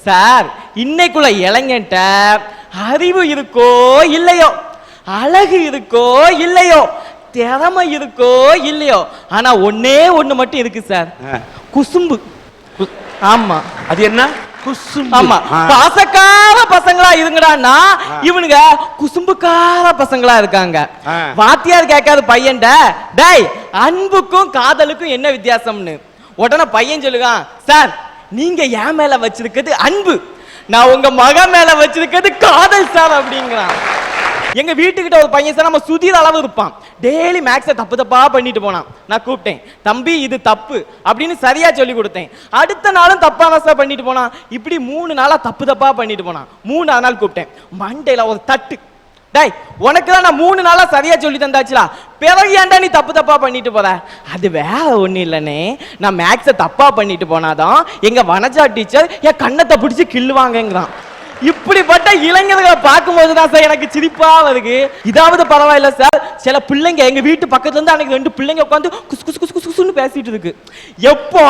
Sir இன்னைக்குள்ள இளைஞன்ட்ட அறிவு இருக்கோ இல்லையோ, அழகு இருக்கோ இல்லையோ, திறமை இருக்கோ இல்லையோ, ஆனா ஒன்னே ஒண்ணு மட்டும் இருக்கு சார், குசும்பு. ஆமா, அது என்ன? குசும்பு. ஆமா, பாசக்கார பசங்களா இருங்கடான்னா இவனுங்க குசும்புக்கார பசங்களா இருக்காங்க. வாத்தியார் கேட்காத பையன்ட, டேய் அன்புக்கும் காதலுக்கும் என்ன வித்தியாசம்னு உடனே பையன் சொல்லுவான், சார் நீங்க என் மேல வச்சிருக்கிறது அன்பு, நான் உங்க மக மேல வச்சிருக்கிறது காதல் சார் அப்படிங்கிறான். எங்க வீட்டுக்கிட்ட ஒரு பையன் சார், நம்ம சுதீர் அளவு இருப்பான், டெய்லி மேக்ஸை தப்பு தப்பா பண்ணிட்டு போனான். நான் கூப்பிட்டேன், தம்பி இது தப்பு அப்படின்னு சரியா சொல்லி கொடுத்தேன். அடுத்த நாளும் தப்பா சார் பண்ணிட்டு போனான். இப்படி 3 நாளா தப்பு தப்பா பண்ணிட்டு போனான். 3ஆவது நாள் கூப்பிட்டேன், மண்டையில ஒரு தட்டு, டேய் உனக்கு தான் நான் 3 நாளா சரியா சொல்லி தந்தாச்சுலா, பிறகு ஏன்டா நீ தப்பு தப்பா பண்ணிட்டு போற? அது வேற ஒண்ணு இல்லனே, நான் மேக்ஸை தப்பா பண்ணிட்டு போனாதான் எங்க வனஜா டீச்சர் என் கண்ணத்தை பிடிச்சி கிள்ளுவாங்கிறான். இப்படிப்பட்ட இளைஞர்களை பார்க்கும்போது தான் சார் எனக்கு சிரிப்பா வருது. இதாவது பரவாயில்ல சார், சில பிள்ளைங்க எங்க வீட்டு பக்கத்துல இருந்து அன்னைக்கு 2 பிள்ளைங்க உட்காந்து குசு குசு குசு குசுன்னு பேசிட்டு இருக்கு. எப்போ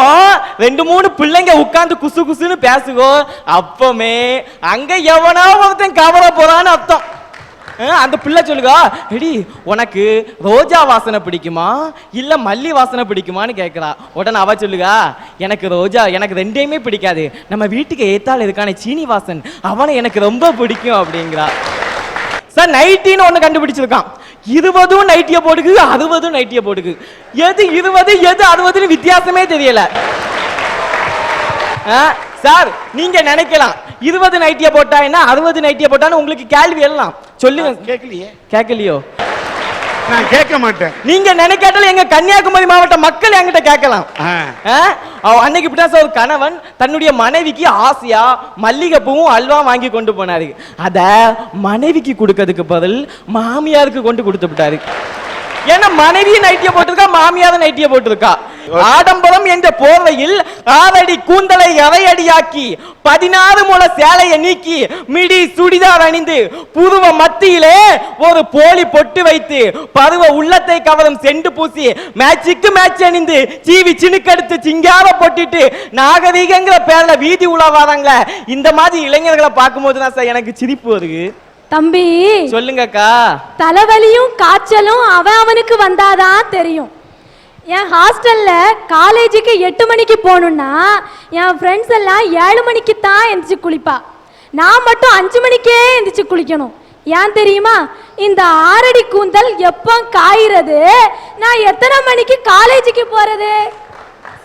2-3 பிள்ளைங்க உட்காந்து குசு குசுன்னு பேசுகோ, அப்பமே அங்க எவனா ஒருத்தன் கவர போறான்னு அர்த்தம். அந்த பிள்ளை சொல்லுகா, எடி உனக்கு ரோஜா வாசனை பிடிக்குமா இல்ல மல்லி வாசனை பிடிக்குமான்னு கேட்கிறா. உடனே அவ சொல்லுகா, எனக்கு ரோஜா, எனக்கு ரெண்டையுமே பிடிக்காது, நம்ம வீட்டுக்கு ஏத்தால இருக்கான சீனிவாசன் அவனை எனக்கு ரொம்ப பிடிக்கும் அப்படிங்கிறா. சார் நைட்டின்னு ஒண்ணு கண்டுபிடிச்சிருக்கான். 20 நைட்டிய போடுக்கு, 60 நைட்டிய போடுக்கு. எது 20 எது 60ன்னு வித்தியாசமே தெரியல. சார் நீங்க நினைக்கலாம் 20 நைட்டிய போட்டா என்ன 60 நைட்டிய போட்டான்னு உங்களுக்கு கேள்வி எல்லாம் சொல்லுங்க. கேட்கலையோ? நான் கேட்க மாட்டேன். நீங்க நினைக்காட்டாலும் எங்க கன்னியாகுமரி மாவட்ட மக்கள் என்கிட்ட கேட்கலாம். அன்னைக்கு இப்படிதான் சார் ஒரு கணவன் தன்னுடைய மனைவிக்கு ஆசையா மல்லிகைப்பூவும் அல்வா வாங்கி கொண்டு போனாரு. அத மனைவிக்கு கொடுக்கிறதுக்கு பதில் மாமியாருக்கு கொண்டு கொடுத்து விட்டாரு. ஏன்னா மனைவி நைட்டிய போட்டிருக்கா, மாமியார் நைட்டிய போட்டிருக்கா. ஆடம்பரம் என்ற போர்வையில் 6 அடி கூந்தலை அரையடியாக்கி 16 முழ சேலையை நீக்கி மிடி சுடிதார் அணிந்து புருவ மத்தியிலே ஒரு போலி பொட்டு வைத்து பருவ உள்ளத்தை கவரும் செண்டு பூசி மேட்சுக்கு மேட்ச் அணிந்து சீவி சினுக்கெடுத்து சிங்கார போட்டுட்டு நாகரீகங்கிற பேர்ல வீதி உலா வராங்களே, இந்த மாதிரி இளைஞர்களை பார்க்கும்போது தான் சார் எனக்கு சிரிப்பு வருது. தம்பி சொல்லுங்கக்கா. தலைவலியும் காய்ச்சலும் அவனுக்கு வந்தாதான் தெரியும். என் ஹாஸ்டல்ல காலேஜுக்கு 8 மணிக்கு போகணும்னா என் ஃப்ரெண்ட்ஸ் எல்லாம் 7 மணிக்கு தான் எந்திரிச்சு குளிப்பா. நான் மட்டும் 5 மணிக்கே எந்திரிச்சு குளிக்கணும். ஏன் தெரியுமா? இந்த 6 அடி கூந்தல் எப்போ காய்றது, நான் எத்தனை மணிக்கு காலேஜுக்கு போறது?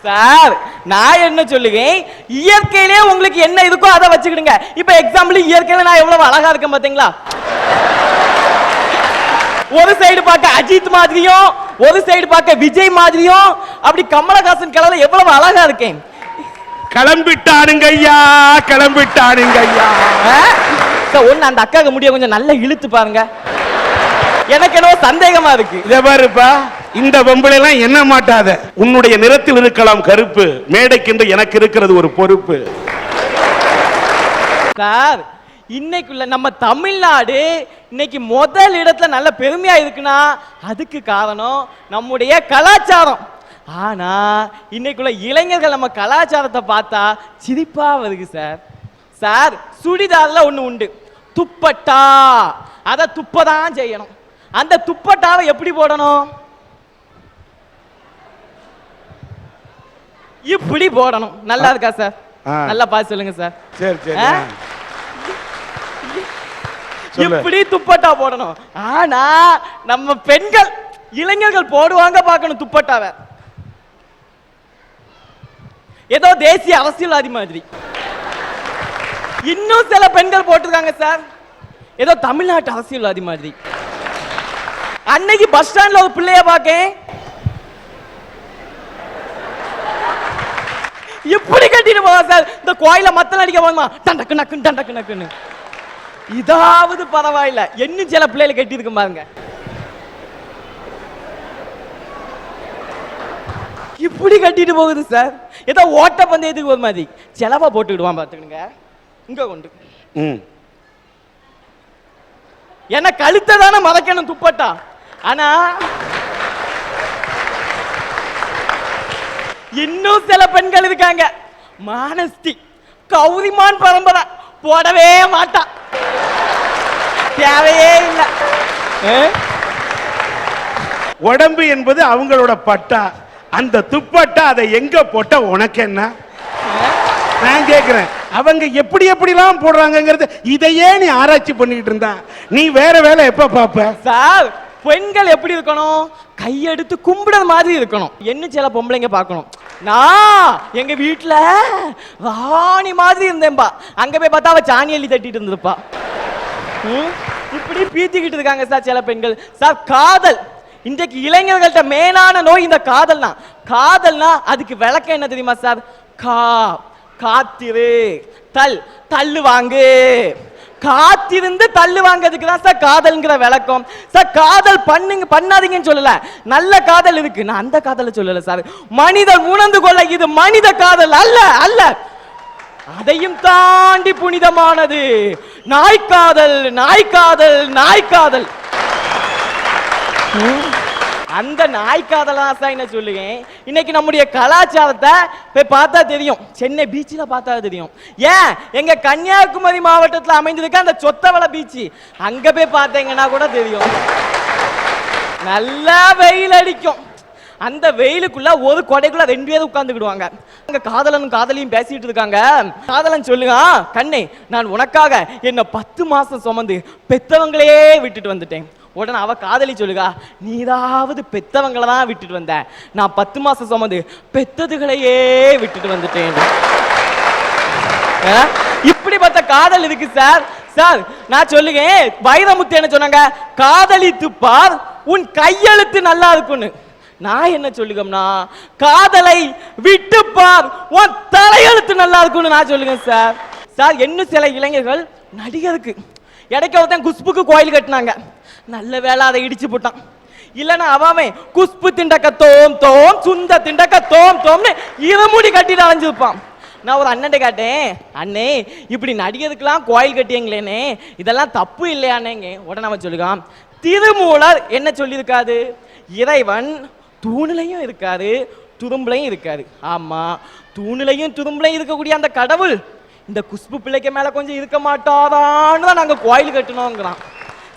சார் நான் என்ன சொல்லுவேன், இயற்கையிலே உங்களுக்கு என்ன இருக்கோ அதை வச்சுக்கிடுங்க. இப்ப எக்ஸாம்பிள் இயற்கையில நான் எவ்வளவு அழகா இருக்கேன் பாத்தீங்களா? ஒரு சைடு பார்க்க அஜித் மாதிரியும், ஒரு சைடு பார்க்க விஜய் மாதிரியும், அப்படி கமலஹாசன் கலர்ல எவ்வளவு அழகா இருக்கேன். கிளம்பிட்டானுங்க ஐயா, கிளம்பிட்டானுங்க ஐயா. ஒண்ணு அந்த அக்காக்கு முடிய கொஞ்சம் நல்லா இழுத்து பாருங்க, எனக்கு என்னவோ சந்தேகமா இருக்கு. இத பாருப்பா, இந்த பொம்பளை எல்லாம் என்ன மாட்டாத, உன்னுடைய நிறத்தில் இருக்கலாம் கருப்பு, மேடைக்கென்று எனக்கு இருக்கிறது ஒரு பொறுப்பு. சார் இன்னைக்குள்ள நம்ம தமிழ்நாடு இன்னைக்கு முதல் இடத்துல நல்ல பெருமையா இருக்குன்னா அதுக்கு காரணம் நம்முடைய கலாச்சாரம். ஆனா இன்னைக்குள்ள இளைஞர்கள் நம்ம கலாச்சாரத்தை பார்த்தா சிரிப்பா வருது சார். சார் சுடிதார்ல ஒண்ணு உண்டு, துப்பட்டா. அதை துப்பதான் செய்யணும். அந்த துப்பட்டாவை எப்படி போடணும்? இப்படி போடணும். நல்லா இருக்கா சார்? நல்லா பார்த்து சொல்லுங்க சார். சரி சரி, இப்படி துப்பட்டா போடணும். ஆனா நம்ம பெண்கள் இளைஞர்கள் போடுவாங்க பார்க்கணும் துப்பட்டாவை, ஏதோ தேசிய அரசியல்வாதி மாதிரி. இன்னும் சில பெண்கள் போட்டிருக்காங்க சார், ஏதோ தமிழ்நாட்டு அரசியல்வாதி மாதிரி. அன்னைக்கு பஸ் ஸ்டாண்ட்ல ஒரு பிள்ளைய பார்க்கேன், இப்படி கட்டிட்டு போவா சார். இந்த கோயில மத்தல அடிக்க போமா டண்டக்கு நக்கு டண்டக்கு நக்குன்னு. இதாவது பரவாயில்ல, இன்னும் சில பிள்ளைகளை கட்டி இருக்கு பாருங்க, இப்படி கட்டிட்டு போகுது சார். ஏதோ ஓட்ட பந்தயத்துக்கு ஒரு மாதிரி செலவா போட்டுக்கிடுவான் பாத்துக்கணுங்க. இங்க கொண்டு என்ன கழுத்தை தானே மறைக்கணும் துப்பட்டா. ஆனா இன்னும் சில பெண்கள் இருக்காங்க, மானஸ்தி கௌரிமான் பரம்பரை போடவே மாட்டான், தேவையே இல்லை. உடம்பு என்பது அவங்களோட பட்டா, அந்த துப்பட்டா அதை எங்க போட்ட உனக்கு என்ன? நான் கேக்குறேன், அவங்க எப்படி எப்படிலாம் போடுறாங்கிறது இதையே நீ ஆராய்ச்சி பண்ணிட்டு இருந்தா நீ வேற வேலை எப்ப பாப்ப? சார், பெண்கள் எப்படி இருக்கணும்? கையெடுத்து கும்பிடுற மாதிரி இருக்கணும். என்ன சில பொம்பளைங்க பார்க்கணும், நான் எங்க வீட்டுல ராணி மாதிரி இருந்தேன்பா, அங்க போய் பார்த்தா அவ சாணி அள்ளி தட்டிட்டு இருந்திருப்பா. இப்படி பீத்திக்கிட்டு இருக்காங்க சார் சில பெண்கள். சார், காதல் இன்றைக்கு இளைஞர்கள்ட்ட மேலான நோய் இந்த காதல்னா. காதல்னா அதுக்கு விளக்கம் என்ன தெரியுமா சார்? காத்திரு, தள்ளு வாங்கு. காத்திருந்து தள்ளு வாங்கிறதுக்கு தான் சார் காதல்ங்கிற விளக்கம். சார், காதல் பண்ணாதீங்கன்னு சொல்லல, நல்ல காதல் இருக்கு, நான் அந்த காதலை சொல்லல சார். மனிதன் உணர்ந்து கொள்ள இது மனித காதல் அல்ல அல்ல, அதையும் தாண்டி புனிதமானது நாய்க்காதல். நாய்க்காதல் நாய்க்காதல் அந்த நாய்க்காதலா சார் என்ன சொல்லுங்க. இன்னைக்கு நம்முடைய கலாச்சாரத்தை போய் பார்த்தா தெரியும், சென்னை பீச்சில் பார்த்தா தெரியும். ஏன் எங்க கன்னியாகுமரி மாவட்டத்தில் அமைந்திருக்க அந்த சொத்தவள பீச், அங்க போய் பார்த்தீங்கன்னா கூட தெரியும். நல்லா வெயில் அடிக்கும், அந்த வெயிலுக்குள்ள ஒரு கொடைக்குள்ள 2 பேர் உட்கார்ந்துக்கிடுவாங்க. அங்க காதலனும் காதலியும் பேசிட்டு இருக்காங்க. காதலன் சொல்லுங்க, கண்ணே நான் உனக்காக என்ன 10 மாசம் சுமந்து பெத்தவங்களே விட்டுட்டு வந்துட்டேன். உடனே அவ காதலி சொல்லுகா, நீதாவது பெத்தவங்களை தான் விட்டுட்டு வந்த, நான் 10 மாசம் சுமந்து பெத்ததுகளையே விட்டுட்டு வந்துட்டேன். இப்படிப்பட்ட காதல் இருக்கு சார். சார், நான் சொல்லுங்க, வைரமுத்து என்ன சொன்னாங்க, காதலித்து பார் உன் கையெழுத்து நல்லா இருக்குன்னு. நான் என்ன சொல்லுகம்னா, காதலை விட்டு பார் உன் தலையெழுத்து நல்லா இருக்குன்னு நான் சொல்லுங்க சார். சார், இன்னும் சில இளைஞர்கள் நடிகருக்கு இடைக்க ஒருத்தன் குஷ்புக்கு கோயில் கட்டினாங்க, நல்ல வேலை அதை இடிச்சு போட்டான். இல்லைன்னா அவன் குஷ்பு திண்டக்க தோம் தோம் சுந்த திண்டக்க தோம் தோம்னு இருமுடி கட்டிட்டு அலைஞ்சிருப்பான். நான் ஒரு அண்ணன் கேட்டேன், அண்ணே இப்படி நடிகருக்கெல்லாம் கோயில் கட்டியங்களேனே, இதெல்லாம் தப்பு இல்லையானேங்க. உடனே அவன் சொல்லுகான், திருமூலர் என்ன சொல்லியிருக்காது, இறைவன் தூணிலையும் இருக்காரு துரும்புலையும் இருக்காரு. ஆமா, தூணிலையும் துரும்புலையும் இருக்கக்கூடிய அந்த கடவுள் இந்த குஷ்பு பிள்ளைக்கு மேல கொஞ்சம் இருக்க மாட்டாதான்னு தான் நாங்க கோயில் கட்டணுங்கிறான்.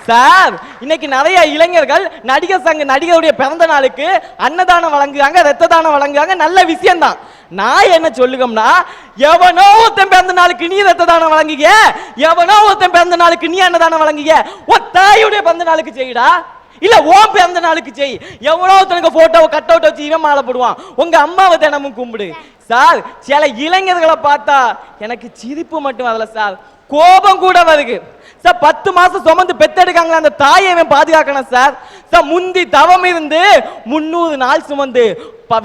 சார், இன்னைக்கு நிறைய இளைஞர்கள் நடிகர் சங்க நடிகருடைய பிறந்த நாளுக்கு அன்னதானம் வழங்குறாங்க, ரத்த தானம் வழங்குறாங்க, நல்ல விஷயம் தான். நான் என்ன சொல்லுகம்னா, எவனோ ஒருத்தன் பிறந்த நாளுக்கு நீ ரத்த தானம் வழங்குக, எவனோ ஒருத்தன் பிறந்த நாளுக்கு நீ அன்னதானம் வழங்குக, உன் தாயுடைய பிறந்த நாளுக்கு செய்யடா, இல்ல ஓம் பிறந்த நாளுக்கு செய். எவ்வளோ தனக்கு போட்டோவை கட் அவுட் வச்சு இவன் மாலை போடுவான், உங்க அம்மாவை தினமும் கும்பிடு. சார், சில இளைஞர்களை பார்த்தா எனக்கு சிரிப்பு மட்டும் வரல சார், கோபம் கூட வருது சார். 10 மாசம் சுமந்து பெத்தெடுக்காங்களா அந்த தாயை இவன் பாதுகாக்கணும் சார். சார், முந்தி தவம் இருந்து 300 நாள் சுமந்து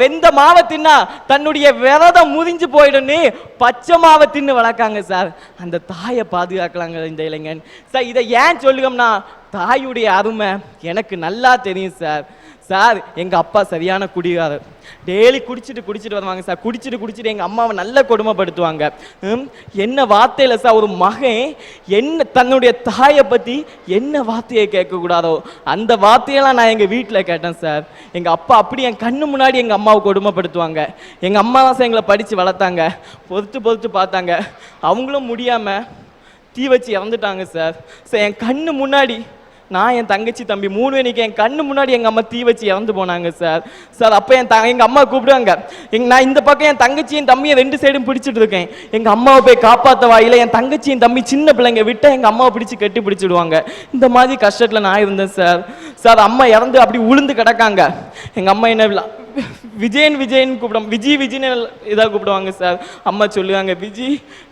வெந்த மாவை தின்னா தன்னுடைய விரதம் முறிஞ்சு போயிடுன்னு பச்சை மாவை தின்னு வளர்க்காங்க சார். அந்த தாயை பாதுகாக்கலாங்க இந்த இளைஞன் சார். இதை ஏன் சொல்லுகம்னா, தாயுடைய அருமை எனக்கு நல்லா தெரியும் சார். சார், எங்க அப்பா சரியான குடிகாரர், டெய்லி குடிச்சிட்டு வருவாங்க சார். குடிச்சிட்டு எங்க அம்மாவை நல்ல கொடுமைப்படுத்துவாங்க. என்ன வார்த்தையில சார் ஒரு மகன் என்ன தன்னுடைய தாயை பத்தி என்ன வார்த்தையை கேட்கக்கூடாதோ அந்த வார்த்தையெல்லாம் நான் எங்க வீட்டில் கேட்டேன் சார். எங்க அப்பா அப்படி என் கண்ணு முன்னாடி எங்க அம்மாவை கொடுமைப்படுத்துவாங்க. எங்க அம்மா தான் சார் எங்களை படிச்சு வளர்த்தாங்க, பொறுத்து பார்த்தாங்க. அவங்களும் முடியாம தீ வச்சு இறந்துட்டாங்க சார். சார், என் கண்ணு முன்னாடி நான் என் தங்கச்சி தம்பி 3 மணிக்கு என் கண்ணு முன்னாடி எங்கள் அம்மா தீ வச்சு இறந்து போனாங்க சார். சார், அப்போ எங்கள் அம்மா கூப்பிடுவாங்க, நான் இந்த பக்கம் என் தங்கச்சியும் தம்பியை 2 சைடும் பிடிச்சிட்டு இருக்கேன், எங்கள் அம்மாவை போய் காப்பாற்றவா, இல்லை என் தங்கச்சியும் தம்பி சின்ன பிள்ளைங்க விட்டு எங்கள் அம்மாவை பிடிச்சி கட்டி பிடிச்சிடுவாங்க. இந்த மாதிரி கஷ்டத்தில் நான் இருந்தேன் சார். சார், அம்மா இறந்து அப்படி உளுந்து கிடக்காங்க. எங்கள் அம்மா என்ன விஜயன் கூப்பிடுவாங்க, விஜய்னு இதாக கூப்பிடுவாங்க சார். அம்மா சொல்லுவாங்க,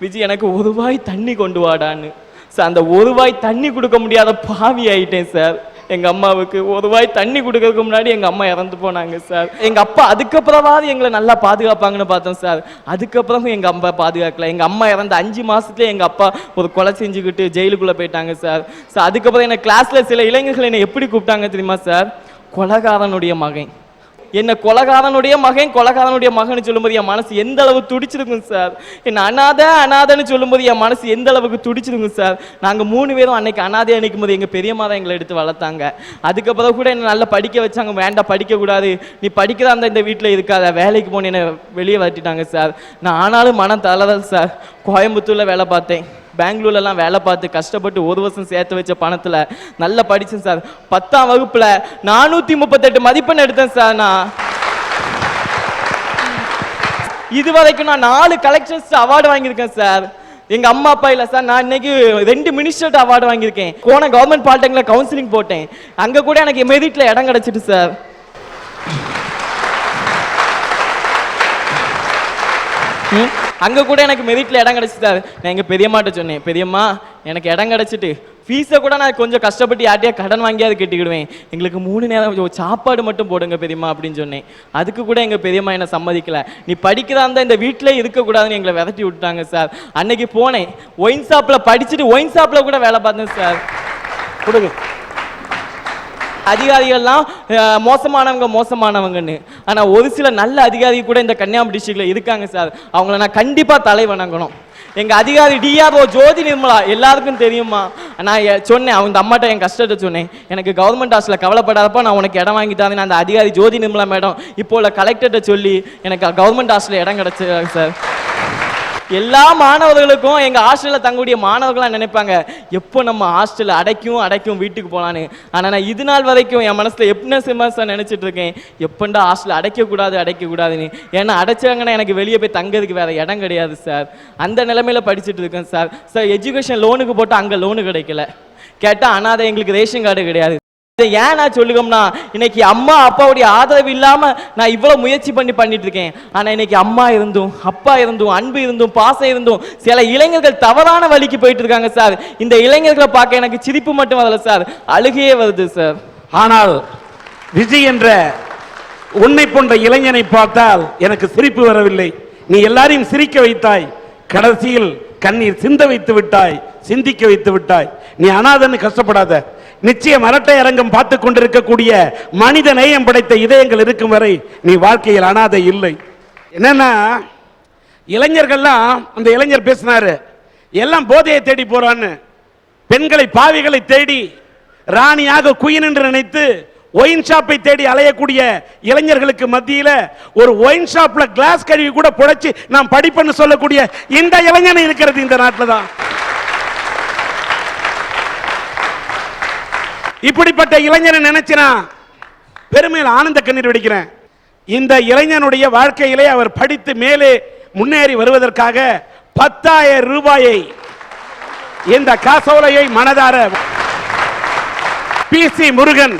விஜி எனக்கு 1 ரூபாய் தண்ணி கொண்டு வாடான்னு. சார், அந்த 1 ரூபாய் தண்ணி கொடுக்க முடியாத பாவி ஆயிட்டேன் சார். எங்க அம்மாவுக்கு 1 ரூபாய் தண்ணி கொடுக்கறதுக்கு முன்னாடி எங்க அம்மா இறந்து போனாங்க சார். எங்க அப்பா அதுக்கப்புறமாவது எங்களை நல்லா பாதுகாப்பாங்கன்னு பார்த்தோம் சார். அதுக்கப்புறம் எங்க அம்மா பாதுகாக்கல. எங்க அம்மா இறந்த 5 மாசத்துல எங்க அப்பா ஒரு கொலை செஞ்சுக்கிட்டு ஜெயிலுக்குள்ள போயிட்டாங்க சார். சார், அதுக்கப்புறம் என்ன கிளாஸ்ல சில இளைஞர்கள் என்னை எப்படி கூப்பிட்டாங்க தெரியுமா சார், கொலைகாரனுடைய மகன். என்ன கொலகாரனுடைய மகன் சொல்லும்போது என் மனசு எந்த அளவு துடிச்சிருக்கும் சார். என்ன அனாதைன்னு சொல்லும்போது என் மனசு எந்த அளவுக்கு துடிச்சிருக்கும் சார். நாங்க 3 பேரும் அன்னைக்கு அனாதை அன்னைக்கும் போது எங்க பெரியம்மா தான் எங்களை எடுத்து வளர்த்தாங்க. அதுக்கப்புறம் கூட என்ன நல்லா படிக்க வச்சாங்க. வேண்டாம், படிக்க கூடாது, நீ படிக்கிறதா இருந்தா இந்த வீட்டில் இருக்காத, வேலைக்கு போன என்ன வெளியே வரட்டிட்டாங்க சார். நான் ஆனாலும் மனம் தளரல சார். கோயம்புத்தூர்ல வேலை பார்த்தேன், பெங்களூர்லாம் வேலை பார்த்து கஷ்டப்பட்டு 1 வருஷம் சேர்த்து வச்ச பணத்துல நல்லா படிச்சேன் சார். 10ஆம் வகுப்புல 438 மதிப்பெண் எடுத்தேன் சார். நான் இதுவரைக்கும் நான் 4 கலெக்ஷன்ஸ் அவார்டு வாங்கியிருக்கேன் சார். எங்க அம்மா அப்பா இல்ல சார், நான் இன்னைக்கு 2 மினிஸ்டர் அவார்டு வாங்கியிருக்கேன். கோணம் கவர்மெண்ட் பாலிடெக்னிக்ல கவுன்சிலிங் போட்டேன், அங்க கூட எனக்கு மெரிட்ல இடம் கிடைச்சிட்டு சார். அங்க கூட எனக்கு மெரிட்ல இடம் கிடைச்சு சார். நான் எங்க பெரியம்மாட்ட சொன்னேன், பெரியம்மா எனக்கு இடம் கிடைச்சிட்டு ஃபீஸை கூட நான் கொஞ்சம் கஷ்டப்பட்டு யார்ட்டையா கடன் வாங்கியாவது கட்டிக்கிடுவேன், எங்களுக்கு 3 நேரம் சாப்பாடு மட்டும் போடுங்க பெரியம்மா அப்படின்னு சொன்னேன். அதுக்கு கூட எங்க பெரியம்மா என்ன சம்மதிக்கல. நீ படிக்கிறதா இருந்தா இந்த வீட்டிலே இருக்கக்கூடாதுன்னு எங்களை விரட்டி விட்டாங்க சார். அன்னைக்கு போனேன், ஒயின் ஷாப்ல படிச்சுட்டு ஒயின் ஷாப்ல கூட வேலை பார்த்தேன் சார். கொடுங்க. அதிகாரிகள்லாம் மோசமானவங்கன்னு, ஆனா ஒரு சில நல்ல அதிகாரி கூட இந்த கன்னியாகுமரி டிஸ்ட்ரிக்ட்ல இருக்காங்க சார். அவங்கள நான் கண்டிப்பா தலை வணங்கணும். எங்க அதிகாரி டிஆர்ஓ ஜோதி நிர்மலா எல்லாருக்கும் தெரியுமா. நான் சொன்னேன், அவங்க அம்மாட்ட என் கஷ்டத்தை சொன்னேன், எனக்கு கவர்மெண்ட் ஹாஸ்டல்ல கவலைப்படாதப்பா நான் உனக்கு இடம் வாங்கி தரேன். அந்த அதிகாரி ஜோதி நிர்மலா மேடம் இப்போ உள்ள கலெக்டர்கிட்ட சொல்லி எனக்கு கவர்மெண்ட் ஹாஸ்டல்ல இடம் கிடைச்சிருக்காங்க சார். எல்லா மாணவர்களுக்கும் எங்க ஹாஸ்டல்ல தங்கக்கூடிய மாணவர்களாம் நினைப்பாங்க, எப்போ நம்ம ஹாஸ்டல் அடைக்கும் வீட்டுக்கு போலான்னு. ஆனா நான் இது நாள் வரைக்கும் என் மனசுல எப்படின்னு நினைச்சிட்டு இருக்கேன், எப்பண்டா ஹாஸ்டல் அடைக்க கூடாதுன்னு. ஏன்னா அடைச்சாங்கன்னா எனக்கு வெளியே போய் தங்கிறதுக்கு வேற இடம் கிடையாது சார். அந்த நிலைமையில படிச்சுட்டு இருக்கேன் சார். சார் எஜுகேஷன் லோனுக்கு போட்டு அங்க லோனு கிடைக்கல, கேட்டா அனாதை எங்களுக்கு ரேஷன் கார்டு கிடையாது. ஏன் நான் சொல்லுவோம்னா, இன்னைக்கு அம்மா அப்பாவுடைய ஆதரவு இல்லாம நான் இவ்வளவு முயற்சி பண்ணிட்டு இருக்கேன். ஆனா இன்னைக்கு அம்மா இருந்தும் அப்பா இருந்தும் அன்பு இருந்தும் பாசம் இருந்தும் சில இளைஞர்கள் தவறான வழிக்கு போயிட்டு இருக்காங்க சார். இந்த இளைஞர்களை பார்க்க எனக்கு சிரிப்பு மட்டும் வரல சார், அழுகையே வருது சார். ஆனால் விஜய் என்ற உன்னை போன்ற இளைஞனை பார்த்தால் எனக்கு சிரிப்பு வரவில்லை. நீ எல்லாரையும் சிரிக்க வைத்தாய், கடைசியில் கண்ணீர் சிந்த வைத்து விட்டாய், சிந்திக்க வைத்து விட்டாய். நீ அனாதன்னு கஷ்டப்படாத. நிச்சயம் அரட்டை அரங்கம் பார்த்து கொண்டிருக்கக்கூடிய மனித நேயம் படைத்த இதயங்கள் இருக்கும் வரை நீ வாழ்க்கையில் அனாதை இல்லை. என்னன்னா இளைஞர்கள்லாம், அந்த இளைஞர் பேசினாரு, எல்லாம் போதையை தேடி போறான்னு. பெண்களை பாவிகளை தேடி ராணியாக குயின் என்று நினைத்து ஒயின் ஷாப்பை தேடி அலையக்கூடிய இளைஞர்களுக்கு மத்தியில ஒரு ஒயின் ஷாப்ல கிளாஸ் கழுவி கூட புடைச்சு நாம் படிப்பன்னு சொல்லக்கூடிய இந்த இளைஞன் இருக்கிறது இந்த நாட்டில் தான். இப்படிப்பட்ட இளைஞனை நினைச்சினா பெருமையில் ஆனந்த கண்ணீர் வெடிக்கிறேன். இந்த இளைஞனுடைய வாழ்க்கையிலே அவர் படித்து மேலே முன்னேறி வருவதற்காக 10,000 ரூபாயை இந்த காசோலையை மனதார PC முருகன்